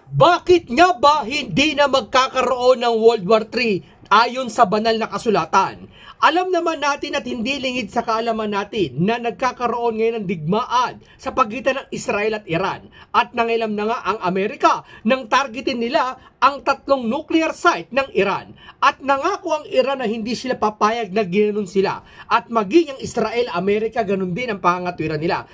Bakit nga ba hindi na magkakaroon ng World War III ayon sa banal na kasulatan? Alam naman natin at hindi lingid sa kaalaman natin na nagkakaroon ngayon ng digmaan sa pagitan ng Israel at Iran. At nangailam na nga ang Amerika nang targetin nila ang 3 nuclear site ng Iran. At nangako ang Iran na hindi sila papayag na ginanon sila. At maging ang Israel, Amerika, ganun din ang pangangatwiran nila.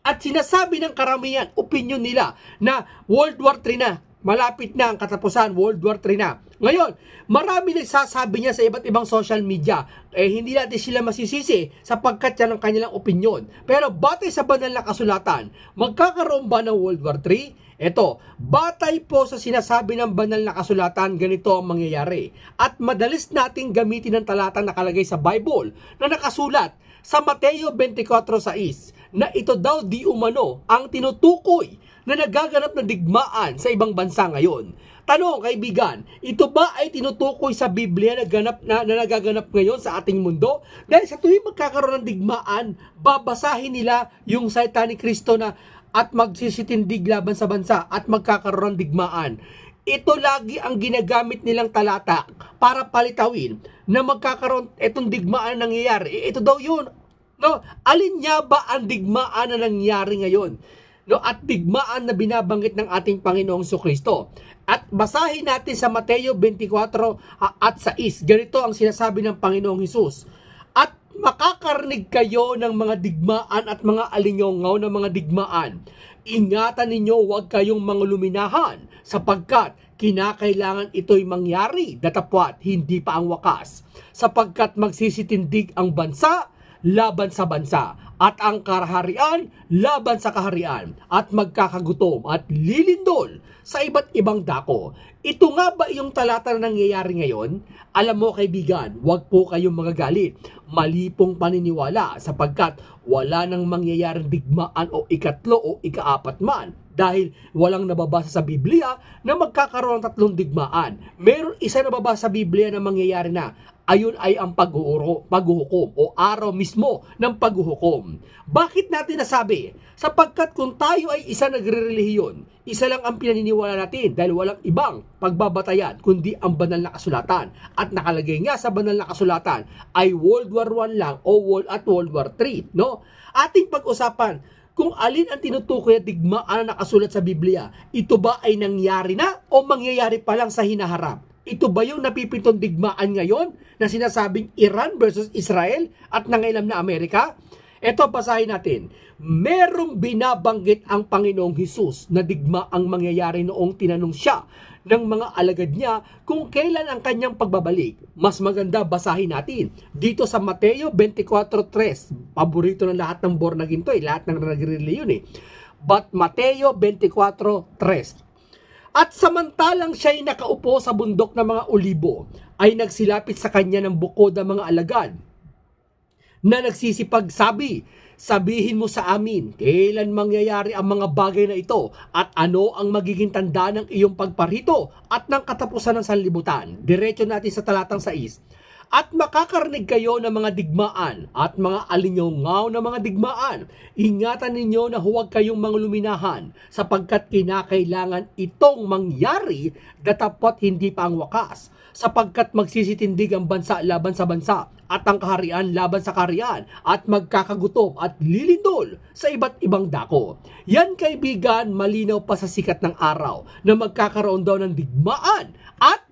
At sinasabi ng karamihan, opinion nila na World War III na, malapit na ang katapusan, World War III na. Ngayon, marami nagsasabi niya sa iba't ibang social media, hindi natin sila masisisi sapagkat yan ang kanilang opinion. Pero batay sa banal na kasulatan, magkakaroon ba ng World War III? Ito, batay po sa sinasabi ng banal na kasulatan, ganito ang mangyayari. At madalis nating gamitin ang talatang nakalagay sa Bible na nakasulat sa Mateo 24:6 na ito daw di umano ang tinutukoy na nagaganap na digmaan sa ibang bansa ngayon. Tanong, kaibigan, ito ba ay tinutukoy sa Biblia na nagaganap ngayon sa ating mundo? Dahil sa tuwing magkakaroon ng digmaan, babasahin nila yung salita ni Kristo na at magsisitindig laban sa bansa at magkakaroon ng digmaan. Ito lagi ang ginagamit nilang talata para palitawin na magkakaroon itong digmaan na nangyayari. Ito daw yun. No? Alin niya ba ang digmaan na nangyayari ngayon? No? At digmaan na binabanggit ng ating Panginoong Jesucristo. At basahin natin sa Mateo 24 at 6. Ganito ang sinasabi ng Panginoong Hesus. At makakarinig kayo ng mga digmaan at mga alingaw ng mga digmaan. Ingatan ninyo, huwag kayong manguluminahan, sapagkat kinakailangan ito'y mangyari, datapwat hindi pa ang wakas. Sapagkat magsisitindig ang bansa laban sa bansa, at ang kaharian laban sa kaharian, at magkakagutom at lilindol sa iba't ibang dako. Ito nga ba yung talata na nangyayari ngayon? Alam mo kaibigan, huwag po kayong magagalit. Mali pong paniniwala sapagkat wala nang mangyayaring digmaan o ikatlo o ikaapat man. Dahil walang nababasa sa Biblia na magkakaroon ng 3 digmaan. Meron isa nababasa sa Biblia na mangyayari na. Ayun ay ang paghuhukom o araw mismo ng paghuhukom. Bakit natin nasabi? Sapagkat kung tayo ay isa nagre-relihiyon, isa lang ang pinaniniwala natin dahil walang ibang pagbabatayan kundi ang banal na kasulatan. At nakalagay nga sa banal na kasulatan ay World War I lang o World War III. No? Ating pag-usapan kung alin ang tinutukoy at digmaan na nakasulat sa Biblia. Ito ba ay nangyari na o mangyayari pa lang sa hinaharap? Ito ba yung napipintong digmaan ngayon na sinasabing Iran versus Israel at nangailam na Amerika? Ito, basahin natin. Merong binabanggit ang Panginoong Hesus na digmaang mangyayari noong tinanong siya ng mga alagad niya kung kailan ang kanyang pagbabalik. Mas maganda basahin natin dito sa Mateo 24:3. Paborito ng lahat ng born again to, lahat ng nagre-reliyon But Mateo 24:3. At samantalang siya'y nakaupo sa bundok ng mga olibo, ay nagsilapit sa kanya ng bukod ang mga alagad na nagsisipag sabi, sabihin mo sa amin, kailan mangyayari ang mga bagay na ito at ano ang magiging tanda ng iyong pagparito at ng katapusan ng sanlibutan. Diretso natin sa talatang 6. At makakarinig kayo ng mga digmaan at mga alingaw ng mga digmaan. Ingatan ninyo na huwag kayong mangluminahan sapagkat kinakailangan itong mangyari datapot hindi pa ang wakas. Sapagkat magsisitindig ang bansa laban sa bansa at ang kaharian laban sa kaharian at magkakagutom at lilindol sa iba't ibang dako. Yan kaibigan, malinaw pa sa sikat ng araw na magkakaroon daw ng digmaan at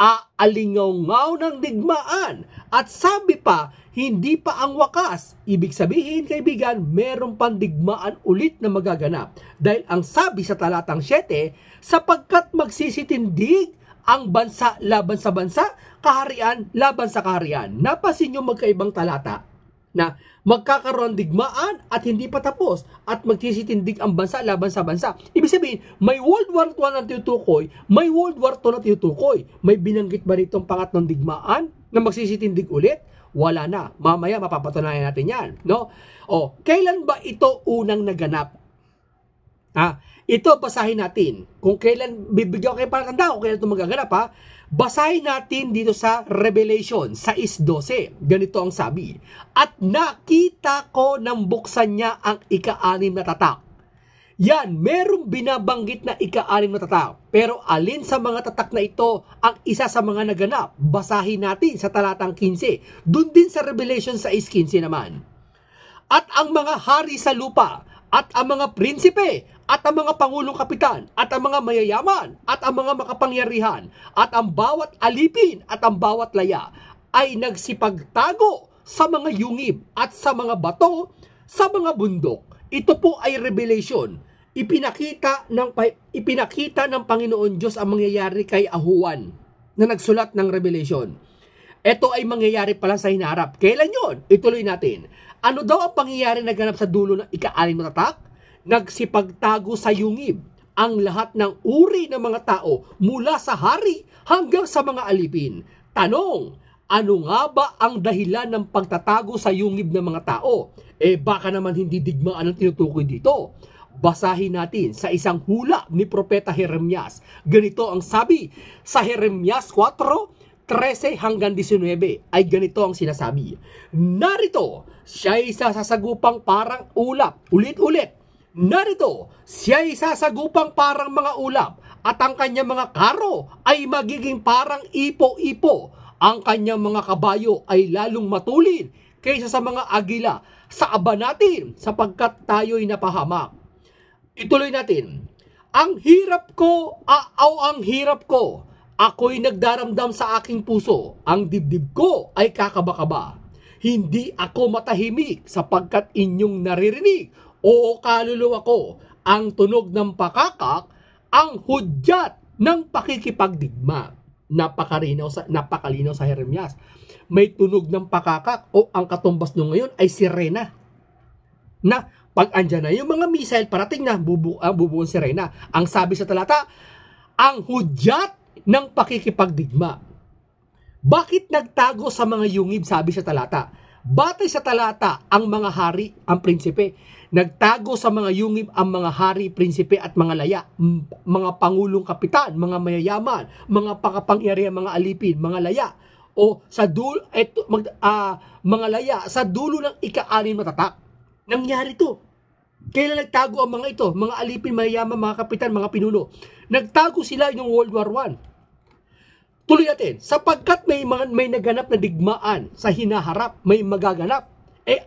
aalingaw ng digmaan. At sabi pa, hindi pa ang wakas. Ibig sabihin, kaibigan, meron pang digmaan ulit na magaganap. Dahil ang sabi sa talatang 7, sapagkat magsisitindig ang bansa laban sa bansa, kaharian laban sa kaharian. Napasin nyo magkaibang talata na magkakaroon digmaan at hindi pa tapos at magsisitindig ang bansa laban sa bansa. Ibig sabihin, may World War I na tinutukoy, may World War II na tinutukoy. May binanggit ba rito ang pangatlong digmaan na magsisitindig ulit? Wala na. Mamaya mapapatunayan natin yan. No? O, kailan ba ito unang naganap? Ito basahin natin. Kung kailan, bibigyan ko kayo palatanda kung kailan ito magaganap Basahin natin dito sa Revelation 6:12. Ganito ang sabi. At nakita ko nang buksan niya ang ika-6 na tatak. Yan, merong binabanggit na ika-6 na tatak. Pero alin sa mga tatak na ito ang isa sa mga naganap? Basahin natin sa talatang 15. Doon din sa Revelation 6:15 naman. At ang mga hari sa lupa, at ang mga prinsipe, at ang mga pangulong kapitan, at ang mga mayayaman, at ang mga makapangyarihan, at ang bawat alipin, at ang bawat laya, ay nagsipagtago sa mga yungib, at sa mga bato, sa mga bundok. Ito po ay Revelation. Ipinakita ng Panginoon Diyos ang mangyayari kay Ahuan na nagsulat ng Revelation. Ito ay mangyayari pala sa hinaharap. Kailan yon? Ituloy natin. Ano daw ang pangyayari na ganap sa dulo ng ika-6 na tatak? Nagsipagtago sa yungib ang lahat ng uri ng mga tao mula sa hari hanggang sa mga alipin. Tanong, ano nga ba ang dahilan ng pagtatago sa yungib ng mga tao? Baka naman hindi digmaan ang tinutukoy dito. Basahin natin sa isang hula ni Propeta Jeremias. Ganito ang sabi sa Jeremias 4:13 hanggang 19 ay ganito ang sinasabi. Narito, siya'y sasagupang parang ulap. Ulit-ulit. Narito, siya'y sasagupang parang mga ulap at ang kanyang mga karo ay magiging parang ipo-ipo. Ang kanyang mga kabayo ay lalong matulin kaysa sa mga agila sa aba natin sapagkat tayo'y napahamak. Ituloy natin. Ang hirap ko, ang hirap ko. Ako'y nagdaramdam sa aking puso. Ang dibdib ko ay kakaba-kaba. Hindi ako matahimik sapagkat inyong naririnig, o kaluluwa ko, ang tunog ng pakakak, ang hudyat ng pakikipagdigma. Napakalinaw sa Jeremias. May tunog ng pakakak o ang katumbas nyo ngayon ay sirena. Na pag andyan na yung mga missile, parating na, bubuong sirena. Ang sabi sa talata, ang hudyat ng pakikipagdigma. Bakit nagtago sa mga yungib, sabi sa talata? Batay sa talata, ang mga hari, ang prinsipe, nagtago sa mga yungib ang mga hari, prinsipe at mga laya, mga pangulong kapitan, mga mayayaman, mga pakapangyarihan, mga alipin, mga laya, o sa dulo, mga laya, sa dulo ng ika-6 na tatak. Nangyari to. Kailan nagtago ang mga ito? Mga alipin, mayayaman, mga kapitan, mga pinuno. Nagtago sila yung World War I. Tuloy natin. Sapagkat may naganap na digmaan sa hinaharap, may magaganap.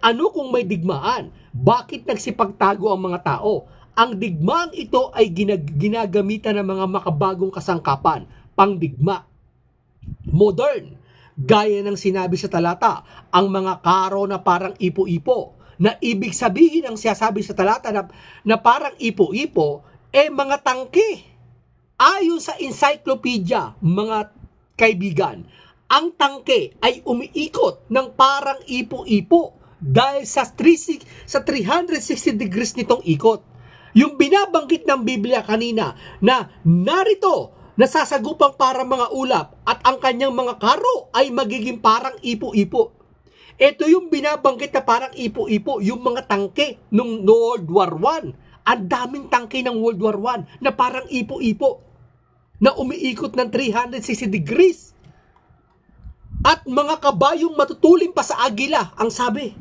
Ano kung may digmaan? Bakit nagsipagtago ang mga tao? Ang digmaan ito ay ginagamitan ng mga makabagong kasangkapan, pangdigma. Modern. Gaya ng sinabi sa talata, ang mga karo na parang ipo-ipo, na ibig sabihin ang siyasabi sa talata na parang ipo-ipo, mga tangke. Ayon sa encyclopedia, mga kaibigan, ang tangke ay umiikot ng parang ipo-ipo dahil sa 360 degrees nitong ikot. Yung binabanggit ng Biblia kanina na narito, nasasagupang parang mga ulap at ang kanyang mga karo ay magiging parang ipo-ipo. Ito yung binabanggit na parang ipo-ipo, yung mga tangke nung World War I. Ang daming tangke ng World War I na parang ipo-ipo, na umiikot ng 360 degrees. At mga kabayong matutulin pa sa agila, ang sabi.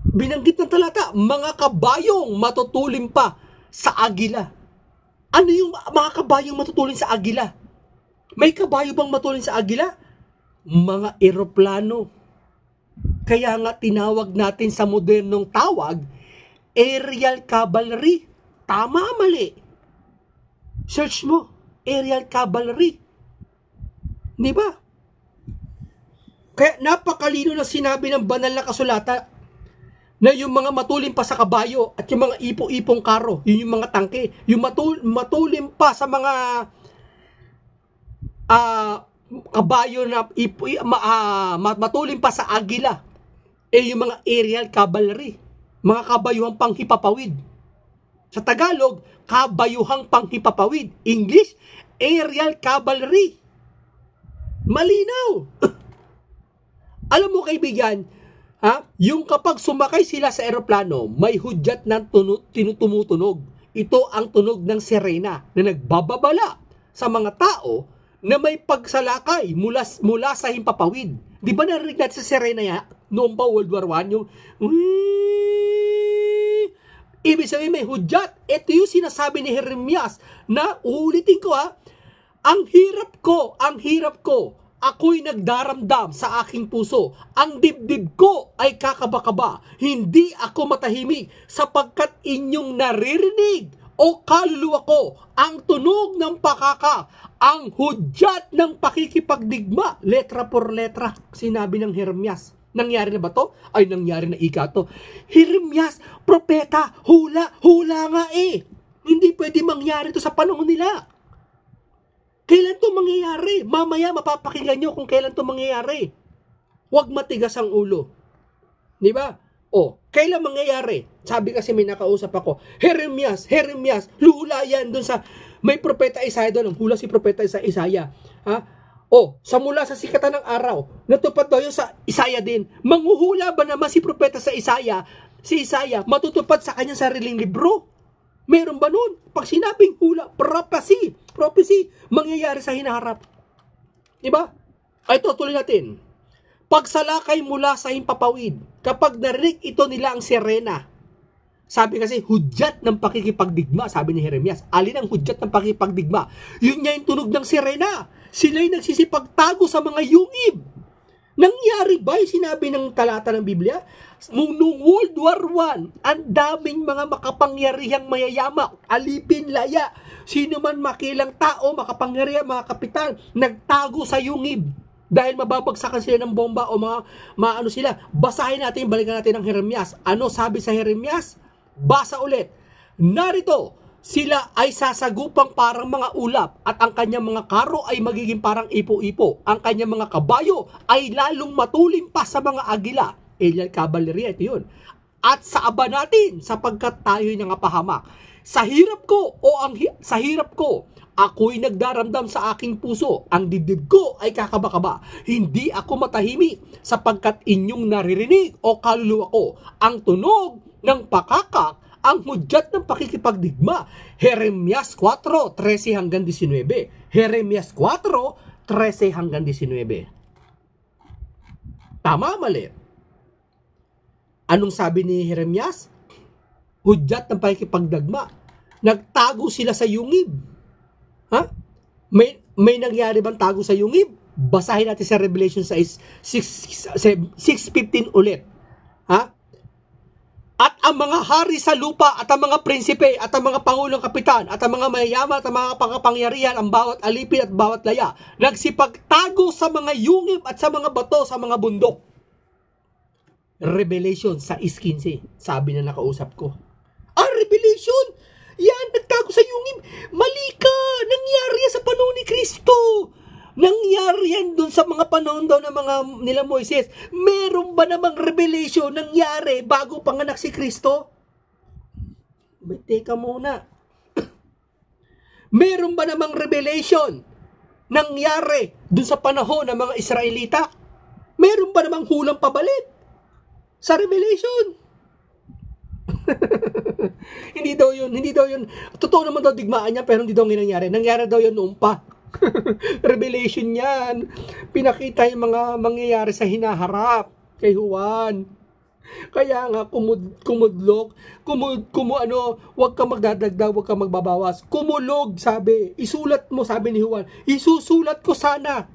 Binanggit ng talata, mga kabayong matutulin pa sa agila. Ano yung mga kabayong matutulin sa agila? May kabayo bang matulin sa agila? Mga eroplano. Kaya nga tinawag natin sa modernong tawag, aerial cavalry. Tama, mali. Search mo, aerial cavalry. Di ba? Kaya napakalino na sinabi ng banal na kasulatan na yung mga matulin pa sa kabayo at yung mga ipo-ipong karo, yun yung mga tangke, yung matulin pa sa mga kabayo na matulin pa sa agila, yung mga aerial cavalry, mga kabayuhang panghipapawid. Sa Tagalog, kabayuhang panghipapawid. English, aerial cavalry. Malinaw. Alam mo kaibigan, yung kapag sumakay sila sa eroplano, may hudyat ng tinutumutunog. Ito ang tunog ng sirena na nagbababala sa mga tao na may pagsalakay mula sa himpapawid. Di ba narinig natin sa sirena noong pa World War I? Ibig sabihin may hudyat. Ito yung sinasabi ni Jeremias na, ulitin ko ang hirap ko, ako'y nagdaramdam sa aking puso. Ang dibdib ko ay kakaba-kaba. Hindi ako matahimik sapagkat inyong naririnig o kaluluwa ko ang tunog ng pakaka, ang hudyat ng pakikipagdigma, letra por letra, sinabi ng Jeremias. Nangyari na ba to? Ay, nangyari na to. Jeremias, propeta, hula nga Hindi pwede mangyari to sa panahon nila. Kailan to mangyayari? Mamaya mapapakinggan nyo kung kailan to mangyayari. Huwag matigas ang ulo. Di ba? Kailan mangyayari? Sabi kasi may nakausap ako, Jeremias, luhula yan dun sa, may propeta Isaiah doon, ang hula si propeta Isaiah. Sa mula sa sikatan ng araw, natupad daw yun sa Isaiah din. Manghuhula ba naman si propeta si Isaiah, matutupad sa kanyang sariling libro? Meron ba nun? Pag sinabing hula, prophecy, mangyayari sa hinaharap. Diba? Ay, tutuloy natin. Pagsalakay mula sa himpapawid, kapag narinig ito nila ang sirena, sabi kasi, hudyat ng pakikipagdigma, sabi ni Jeremias. Alin ang hudyat ng pakikipagdigma? Yun niya yung tunog ng sirena. Sila'y nagsisipagtago sa mga yungib. Nangyari ba yung sinabi ng talata ng Biblia? Noong World War I, ang daming mga makapangyarihang mayayamak, alipin, laya, sino man makilang tao, makapangyarihan, mga kapitan, nagtago sa yungib. Dahil mababagsakan sila ng bomba o maano sila. Basahin natin, balikan natin ang Jeremias. Ano sabi sa Jeremias? Basa ulit. Narito, sila ay sasagupang parang mga ulap at ang kanyang mga karo ay magiging parang ipo-ipo. Ang kanyang mga kabayo ay lalong matulim pa sa mga agila. Elial Cavalry, ito yun. At sa aba natin sapagkat tayo'y nangapahamak. Sa hirap ko, ako'y nagdaramdam sa aking puso. Ang dibdib ko ay kakaba-kaba. Hindi ako matahimik sapagkat inyong naririnig o kaluluwa ko ang tunog ng pakakak, ang hudyat ng pakikipagdigma. Jeremias 4:13 hanggang 19. Jeremias 4:13 hanggang 19. Tama, mali? Anong sabi ni Jeremias? Hudyat ng pakikipagdigma. Nagtago sila sa yungib. May nangyari bang tago sa yungib? Basahin natin sa Revelation 6:15 ulit. At ang mga hari sa lupa at ang mga prinsipe at ang mga pangulong kapitan at ang mga mayayaman at ang mga pangkapangyarihan, ang bawat alipin at bawat laya, nagsipagtago sa mga yungib at sa mga bato sa mga bundok. Revelation 6:15, sabi na nakausap ko. Revelation! Yan, nagtago sa yungib. Mali ka! Nangyari yan sa panahon ni Kristo. Nangyari yan dun sa mga panahon daw ng mga nila Moises. Meron ba namang revelation nangyari bago panganak si Kristo? Teka muna. Meron ba namang revelation nangyari dun sa panahon ng mga Israelita? Meron ba namang hulang pabalik sa revelation? Hindi daw yun. Totoo naman daw digmaan niya, pero hindi daw nangyari. Nangyari daw yun noon pa. Revelation yan. Pinakita yung mga mangyayari sa hinaharap kay Juan. Kaya nga, huwag ka magdadagdag, huwag ka magbabawas. Kumulog, sabi. Isulat mo, sabi ni Juan. Isusulat ko sana.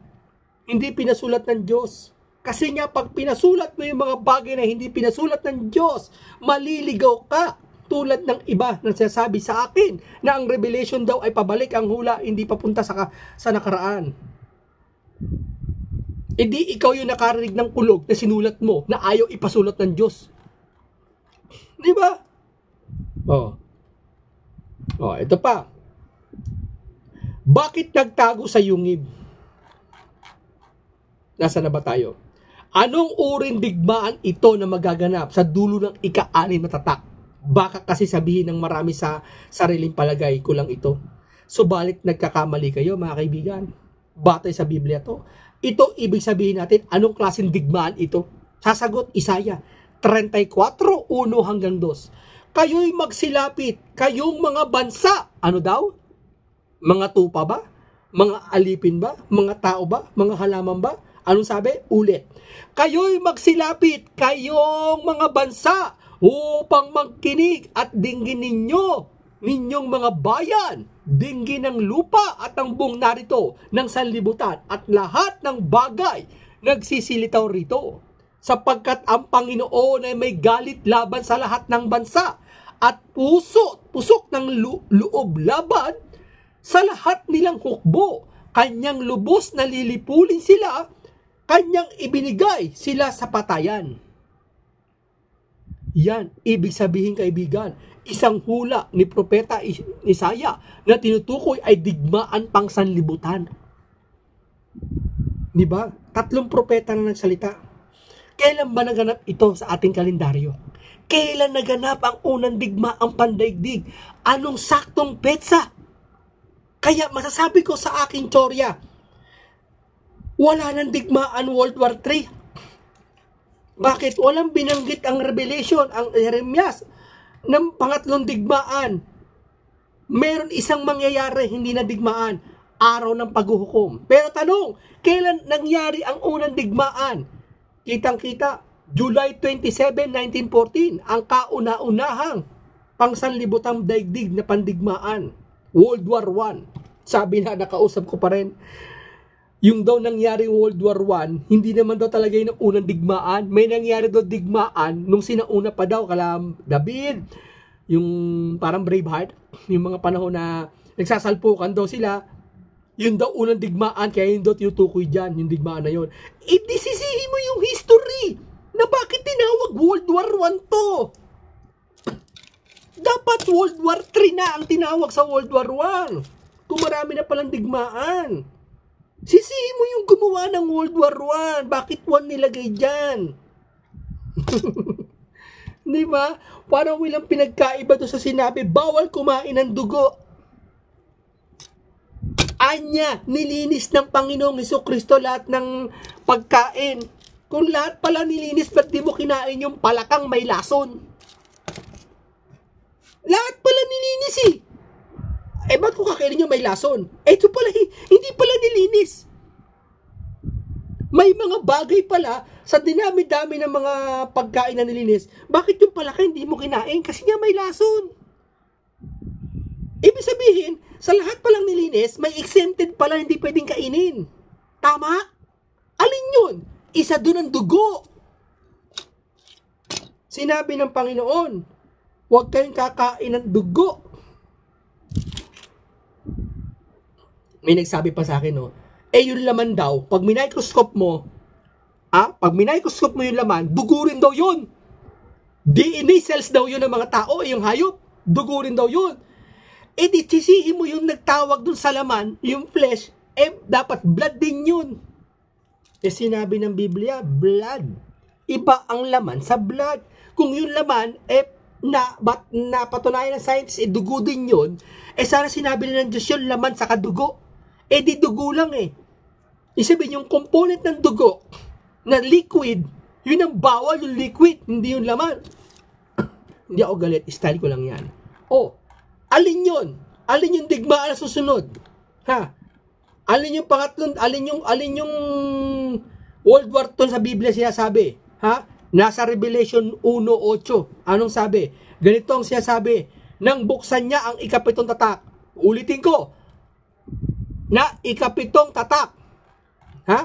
Hindi pinasulat ng Diyos. Kasi nga, pag pinasulat mo yung mga bagay na hindi pinasulat ng Diyos, maliligaw ka. Tulad ng iba na sinasabi sa akin na ang revelation daw ay pabalik ang hula, hindi papunta sa nakaraan. Di ikaw yung nakarinig ng kulog na sinulat mo na ayaw ipasulat ng Diyos. Di ba? Ito pa. Bakit nagtago sa yungib? Nasa na ba tayo? Anong uring digmaan ito na magaganap sa dulo ng ika-6 na tatak? Baka kasi sabihin ng marami sa sariling palagay ko lang ito. Subalit nagkakamali kayo, mga kaibigan. Batay sa Biblia to. Ito ibig sabihin natin, anong klaseng digmaan ito? Sasagot, Isaiah 34:1 hanggang 2. Kayo'y magsilapit, kayong mga bansa. Ano daw? Mga tupa ba? Mga alipin ba? Mga tao ba? Mga halaman ba? Anong sabi? Ulit. Kayo'y magsilapit, kayong mga bansa, upang magkinig at dinggin ninyong mga bayan, dinggin ng lupa at ang buong narito ng sanlibutan at lahat ng bagay nagsisilitaw rito. Sapagkat ang Panginoon ay may galit laban sa lahat ng bansa at pusok ng loob laban sa lahat nilang hukbo. Kanyang lubos na lilipulin sila, kanyang ibinigay sila sa patayan. Yan, ibig sabihin kaibigan, isang hula ni Propeta Isaya na tinutukoy ay digmaan pang sanlibutan. Diba? 3 propeta na nagsalita. Kailan ba naganap ito sa ating kalendaryo? Kailan naganap ang unang digmaang pandaigdig? Anong saktong petsa? Kaya masasabi ko sa aking teorya, wala nang digmaan World War III. Bakit? Walang binanggit ang Revelation, ang Jeremias, ng pangatlong digmaan. Meron isang mangyayari, hindi na digmaan, araw ng paghuhukom. Pero tanong, kailan nangyari ang unang digmaan? Kitang-kita, July 27, 1914, ang kauna-unahang pangsanlibutang daigdig na pandigmaan. World War I. Sabi na, nakausap ko pa rin, yung daw nangyari World War I, hindi naman daw talaga yung unang digmaan. May nangyari daw digmaan nung sinauna pa daw, kalam David, yung parang Braveheart, yung mga panahon na nagsasalpukan daw sila, yun daw unang digmaan, kaya yun daw tinutukoy dyan, yung digmaan na yun. Idisisihin mo yung history na bakit tinawag World War I to. Dapat World War III na ang tinawag sa World War I. Kung marami na palang digmaan. Sisihin mo yung gumawa ng World War I. Bakit 1 nilagay dyan? Di ba? Parang walang pinagkaiba doon sa sinabi, bawal kumain ng dugo. Anya, nilinis ng Panginoong Jesucristo lahat ng pagkain. Kung lahat pala nilinis, ba't di mo kinain yung palakang may lason? Lahat pala nilinis eh. Ba't ko kakainin yung may lason? Ito pala, hindi pala nilinis. May mga bagay pala, sa dinami-dami ng mga pagkain na nilinis, bakit yung palaka hindi mo kinain? Kasi nga may lason. Ibig sabihin, sa lahat palang nilinis, may exempted pala hindi pwedeng kainin. Tama? Alin yun? Isa doon ang dugo. Sinabi ng Panginoon, huwag kayong kakain ng dugo. May nagsabi pa sa akin, no? Yung laman daw, pag minicroscope mo, yung laman, dugo rin daw yun. DNA cells daw yun ng mga tao, yung hayop, dugo rin daw yun. Di sisihin mo yung nagtawag dun sa laman, yung flesh, dapat blood din yun. Sinabi ng Biblia, blood. Iba ang laman sa blood. Kung yung laman, napatunayan ng science, dugo din yun, sana sinabi nila ng Diyos yun, laman sa kadugo. Di dugo lang eh. Isabihin, yung component ng dugo, na liquid, yun ang bawal, yung liquid, hindi yung laman. Hindi ako galit, style ko lang yan. Alin yun? Alin yung digmaan na susunod? Ha? Alin yung pangatlong, alin yung World War II sa Biblia sinasabi? Ha? Nasa Revelation 1:8. Anong sabi? Ganito ang sinasabi, nang buksan niya ang ikapitong tatak. Ulitin ko, na ikapitong tatak. Ha?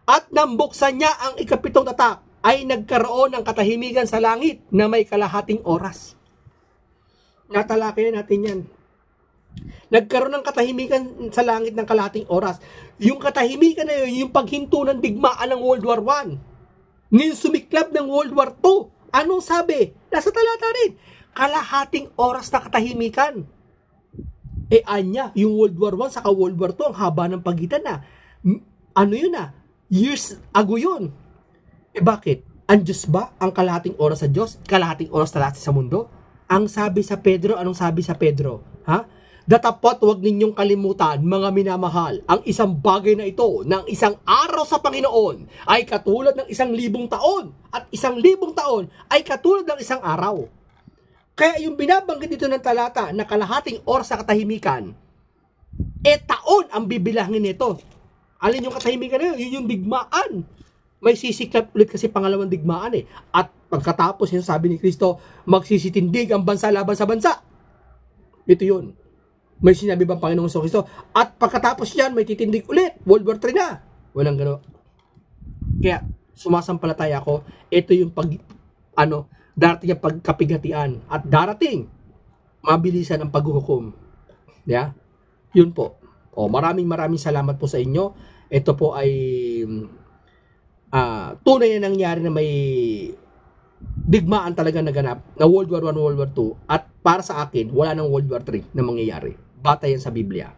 At nang buksan niya ang ikapitong tatak, ay nagkaroon ng katahimikan sa langit na may kalahating oras. Natalakay natin yan. Nagkaroon ng katahimikan sa langit ng kalahating oras. Yung katahimikan na yun, yung paghinto ng digmaan ng World War I. Ngayon sumiklab ng World War II. Anong sabi? Nasa talata rin. Kalahating oras na katahimikan. Anya, yung World War I saka World War II, ang haba ng pagitan na. Ano yun na? Years ago yun. Bakit? Ang Diyos ba? Ang kalahating oras sa Diyos? Kalahating oras na lahat sa mundo? Ang sabi sa Pedro, anong sabi sa Pedro? Ha? Datapot, huwag ninyong kalimutan, mga minamahal, ang isang bagay na ito, ng isang araw sa Panginoon, ay katulad ng 1,000 taon, at 1,000 taon ay katulad ng isang araw. Kaya yung binabanggit dito ng talata na kalahating oras sa katahimikan, taon ang bibilangin nito. Alin yung katahimikan na yun? Yun yung digmaan. May sisiklap ulit kasi pangalawang digmaan eh. At pagkatapos yung sabi ni Kristo, magsisitindig ang bansa laban sa bansa. Ito yun. May sinabi bang Panginoong Kristo? At pagkatapos yan, may titindig ulit. World War III na. Walang gano'n. Kaya, sumasampalataya ako, ito yung darating ang pagkapigatian at darating mabilisan ang paghuhukom. Yeah? Yun po. Maraming salamat po sa inyo. Ito po ay tunay na nangyari na may digmaan talaga naganap na World War I, World War II, at para sa akin, wala nang World War III na mangyayari. Bata yan sa Biblia.